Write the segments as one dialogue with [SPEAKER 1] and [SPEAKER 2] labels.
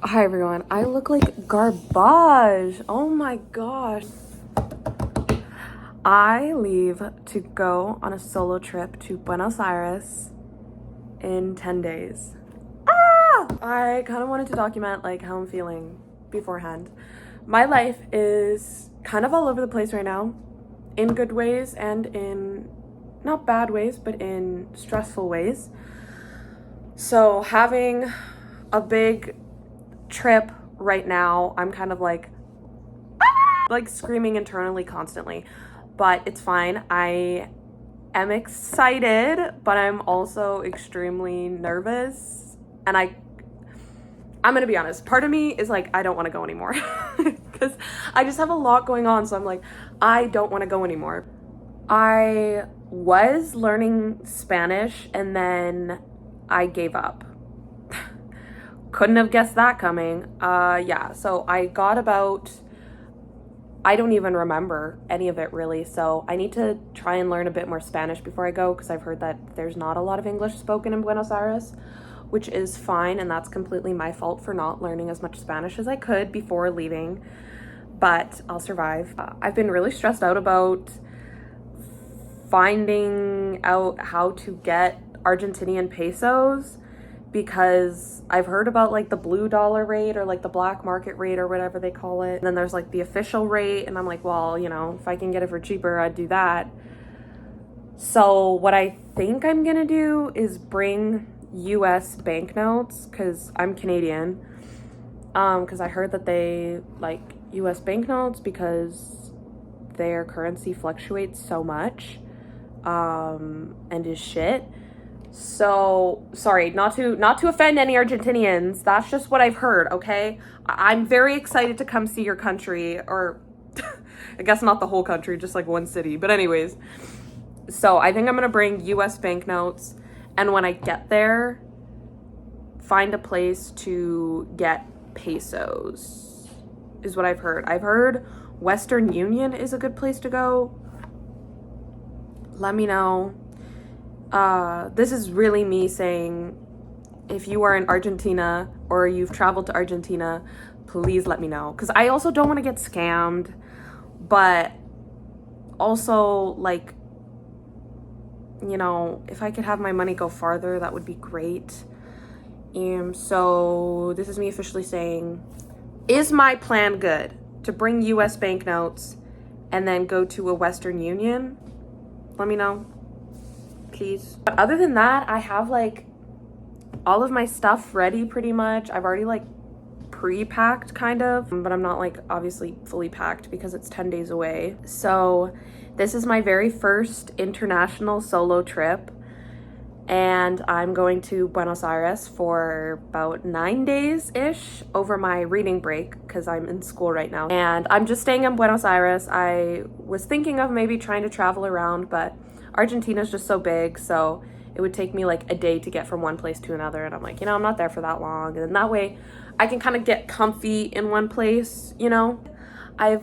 [SPEAKER 1] Hi everyone, I look like garbage. Oh my gosh. I leave to go on a solo trip to Buenos Aires in 10 days. I kind of wanted to document like how I'm feeling beforehand. My life is kind of all over the place right now, in good ways and in not bad ways, but in stressful ways. So having a big trip right now, I'm kind of like screaming internally constantly, but it's fine. I am excited, but I'm also extremely nervous, and I'm gonna be honest, part of me is like, I don't want to go anymore because I just have a lot going on. So I'm like, I don't want to go anymore. I was learning Spanish and then I gave up. Couldn't have guessed that coming. Yeah, so I got about, I don't even remember any of it really. So I need to try and learn a bit more Spanish before I go, because I've heard that there's not a lot of English spoken in Buenos Aires, which is fine. And that's completely my fault for not learning as much Spanish as I could before leaving, but I'll survive. I've been really stressed out about finding out how to get Argentinian pesos, because I've heard about like the blue dollar rate or like the black market rate or whatever they call it. And then there's like the official rate, and I'm like, well, you know, if I can get it for cheaper, I'd do that. So what I think I'm gonna do is bring US banknotes, because I'm Canadian. Because I heard that they like US banknotes because their currency fluctuates so much and is shit. So sorry, not to offend any Argentinians. That's just what I've heard, okay? I'm very excited to come see your country, or I guess not the whole country, just like one city. But anyways, so I think I'm gonna bring US banknotes, and when I get there, find a place to get pesos, is what I've heard. I've heard Western Union is a good place to go. Let me know. This is really me saying, if you are in Argentina or you've traveled to Argentina, please let me know. Because I also don't want to get scammed, but also, like, you know, if I could have my money go farther, that would be great. So this is me officially saying, is my plan good to bring US banknotes and then go to a Western Union? Let me know, please. But other than that, I have like all of my stuff ready pretty much. I've already like pre-packed kind of, but I'm not like obviously fully packed because it's 10 days away. So this is my very first international solo trip, and I'm going to Buenos Aires for about 9 days-ish over my reading break, because I'm in school right now. And I'm just staying in Buenos Aires. I was thinking of maybe trying to travel around, but Argentina's just so big, so it would take me like a day to get from one place to another. And I'm like, you know, I'm not there for that long. And then that way I can kind of get comfy in one place, you know? I've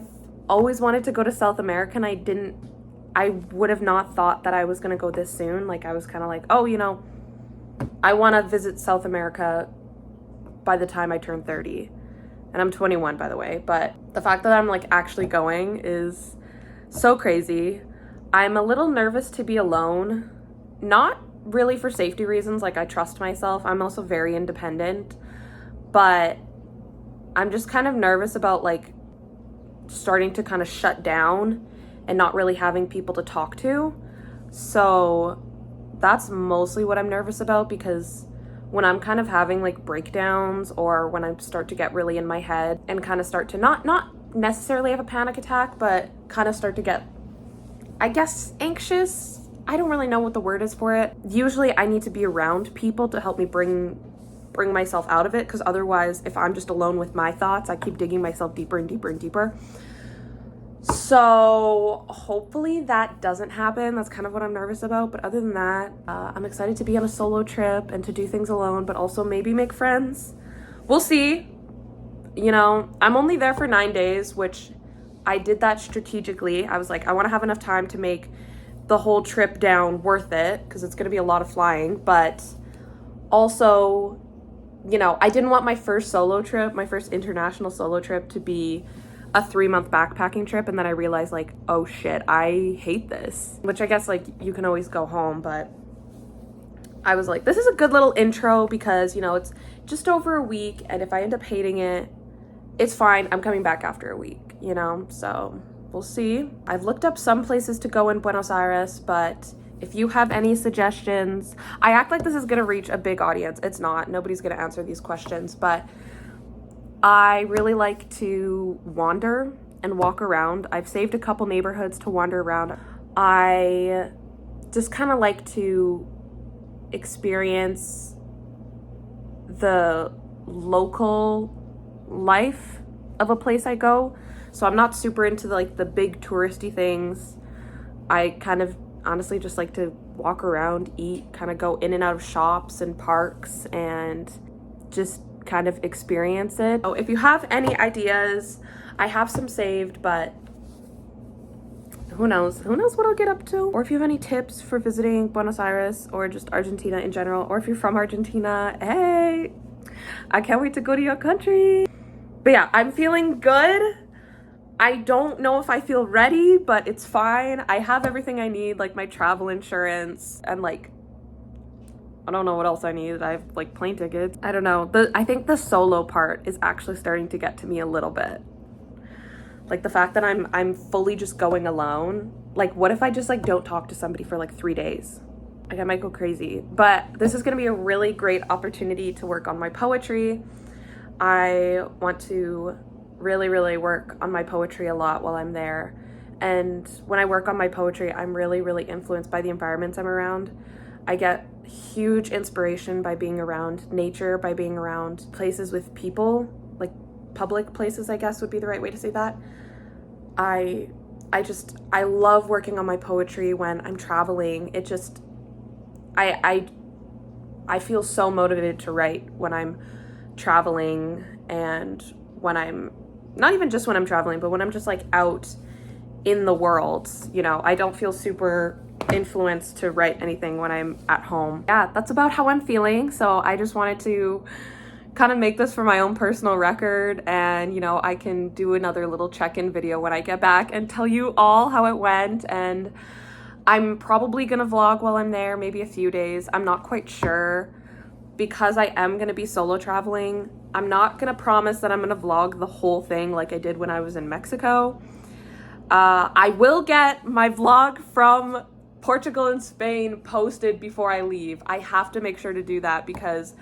[SPEAKER 1] always wanted to go to South America, and I would have not thought that I was gonna go this soon. Like, I was kind of like, oh, you know, I want to visit South America by the time I turn 30. And I'm 21, by the way. But the fact that I'm like actually going is so crazy. I'm a little nervous to be alone. Not really for safety reasons. Like, I trust myself. I'm also very independent. But I'm just kind of nervous about like starting to kind of shut down and not really having people to talk to. So that's mostly what I'm nervous about, because when I'm kind of having like breakdowns, or when I start to get really in my head and kind of start to not necessarily have a panic attack, but kind of start to get, I guess, anxious. I don't really know what the word is for it. Usually I need to be around people to help me bring myself out of it, because otherwise, if I'm just alone with my thoughts, I keep digging myself deeper and deeper and deeper. So hopefully that doesn't happen. That's kind of what I'm nervous about. But other than that, I'm excited to be on a solo trip and to do things alone, but also maybe make friends. We'll see. You know, I'm only there for 9 days, which I did that strategically. I was like, I want to have enough time to make the whole trip down worth it, because it's going to be a lot of flying, but also you know, I didn't want my first solo trip, my first international solo trip to be a 3-month backpacking trip. And then I realized like, oh shit, I hate this. Which I guess like you can always go home, but I was like, this is a good little intro because, you know, it's just over a week. And if I end up hating it, it's fine. I'm coming back after a week, you know? So we'll see. I've looked up some places to go in Buenos Aires, but if you have any suggestions, I act like this is gonna reach a big audience. It's not. Nobody's gonna answer these questions, but I really like to wander and walk around. I've saved a couple neighborhoods to wander around. I just kind of like to experience the local life of a place I go. So I'm not super into like the big touristy things. I kind of honestly just like to walk around, eat, kind of go in and out of shops and parks and just kind of experience it. Oh, if you have any ideas, I have some saved, but who knows what I'll get up to. Or if you have any tips for visiting Buenos Aires or just Argentina in general, or if you're from Argentina, hey, I can't wait to go to your country. But yeah, I'm feeling good. I don't know if I feel ready, but it's fine. I have everything I need, like my travel insurance and like, I don't know what else I need. I have like plane tickets. I don't know. I think the solo part is actually starting to get to me a little bit. Like the fact that I'm fully just going alone. Like what if I just like don't talk to somebody for like 3 days? Like I might go crazy. But this is gonna be a really great opportunity to work on my poetry. I want to really work on my poetry a lot while I'm there. And when I work on my poetry, I'm really influenced by the environments I'm around. I get huge inspiration by being around nature, by being around places with people, like public places, I guess would be the right way to say that. I love working on my poetry when I'm traveling. It just, I feel so motivated to write when I'm traveling, and when I'm, not even just when I'm traveling, but when I'm just like out in the world, you know. I don't feel super influenced to write anything when I'm at home. Yeah, that's about how I'm feeling. So I just wanted to kind of make this for my own personal record, and you know, I can do another little check-in video when I get back and tell you all how it went. And I'm probably gonna vlog while I'm there, maybe a few days. I'm not quite sure, because I am gonna be solo traveling. I'm not gonna promise that I'm gonna vlog the whole thing like I did when I was in Mexico. I will get my vlog from Portugal and Spain posted before I leave. I have to make sure to do that because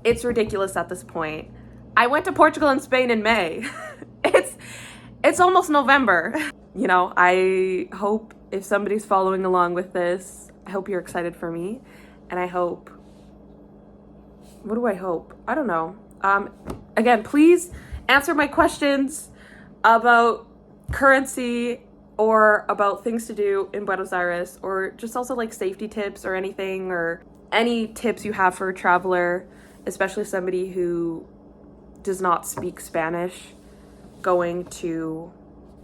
[SPEAKER 1] it's ridiculous at this point. I went to Portugal and Spain in May. It's almost November. You know, I hope if somebody's following along with this, I hope you're excited for me. And I hope, what do I hope? I don't know. Again, please answer my questions about currency or about things to do in Buenos Aires, or just also like safety tips or anything, or any tips you have for a traveler, especially somebody who does not speak Spanish going to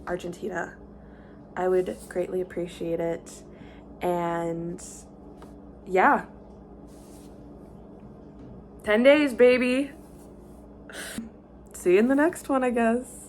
[SPEAKER 1] Argentina. I would greatly appreciate it. And yeah, 10 days, baby. See you in the next one, I guess.